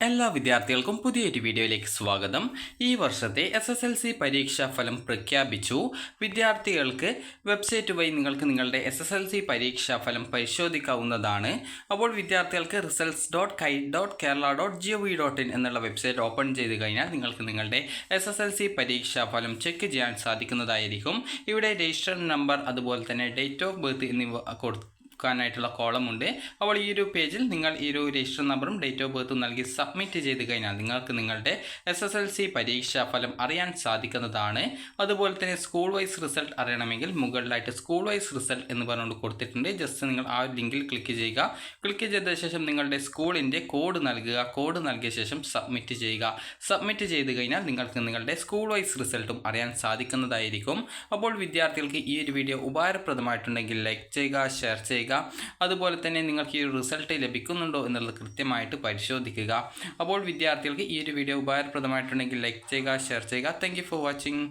എല്ലാ വിദ്യാർത്ഥികൾക്കും പുതിയൊരു വീഡിയോയിലേക്ക് സ്വാഗതം. ഈ വർഷത്തെ SSLC പരീക്ഷാ ഫലം പ്രഖ്യാപിച്ചു. വിദ്യാർത്ഥികൾക്ക് വെബ്സൈറ്റ് വഴി നിങ്ങൾക്ക് നിങ്ങളുടെ SSLC പരീക്ഷാ ഫലം പരിശോധിക്കാവുന്നതാണ്. അപ്പോൾ വിദ്യാർത്ഥികൾക്ക് results.kite.kerala.gov.in എന്നുള്ള വെബ്സൈറ്റ് ഓപ്പൺ ചെയ്ത് കഴിഞ്ഞാൽ നിങ്ങൾക്ക് നിങ്ങളുടെ SSLC പരീക്ഷാ ഫലം ചെക്ക് ചെയ്യാൻ സാധിക്കുന്നതായിരിക്കും. ഇവിടെ രജിസ്റ്റർ നമ്പർ അതുപോലെ തന്നെ ഡേറ്റ് ഓഫ് ബർത്ത് എന്നിവ ായിട്ടുള്ള കോളമുണ്ട്. അപ്പോൾ ഈ ഒരു പേജിൽ നിങ്ങൾ ഈ ഒരു രജിസ്റ്റർ നമ്പറും ഡേറ്റ് ഓഫ് ബർത്തും നൽകി സബ്മിറ്റ് ചെയ്ത് കഴിഞ്ഞാൽ നിങ്ങൾക്ക് നിങ്ങളുടെ SSLC പരീക്ഷാ ഫലം അറിയാൻ സാധിക്കുന്നതാണ്. അതുപോലെ തന്നെ സ്കൂൾ വൈസ് റിസൾട്ട് അറിയണമെങ്കിൽ മുകളിലായിട്ട് സ്കൂൾ വൈസ് റിസൾട്ട് എന്ന് പറഞ്ഞുകൊണ്ട് കൊടുത്തിട്ടുണ്ട്. ജസ്റ്റ് നിങ്ങൾ ആ ലിങ്കിൽ ക്ലിക്ക് ചെയ്യുക. ക്ലിക്ക് ചെയ്ത ശേഷം നിങ്ങളുടെ സ്കൂളിൻ്റെ കോഡ് നൽകുക. കോഡ് നൽകിയ ശേഷം സബ്മിറ്റ് ചെയ്യുക. സബ്മിറ്റ് ചെയ്ത് കഴിഞ്ഞാൽ നിങ്ങൾക്ക് നിങ്ങളുടെ സ്കൂൾ വൈസ് റിസൾട്ടും അറിയാൻ സാധിക്കുന്നതായിരിക്കും. അപ്പോൾ വിദ്യാർത്ഥികൾക്ക് ഈ ഒരു വീഡിയോ ഉപകാരപ്രദമായിട്ടുണ്ടെങ്കിൽ ലൈക്ക് ചെയ്യുക, ഷെയർ ചെയ്യുക. അതുപോലെ തന്നെ നിങ്ങൾക്ക് ഈ ഒരു റിസൾട്ട് ലഭിക്കുന്നുണ്ടോ എന്നുള്ളത് കൃത്യമായിട്ട് പരിശോധിക്കുക. അപ്പോൾ വിദ്യാർത്ഥികൾക്ക് ഈ ഒരു വീഡിയോ ഉപകാരപ്രദമായിട്ടുണ്ടെങ്കിൽ ലൈക്ക് ചെയ്യുക, ഷെയർ ചെയ്യുക. Thank you for watching.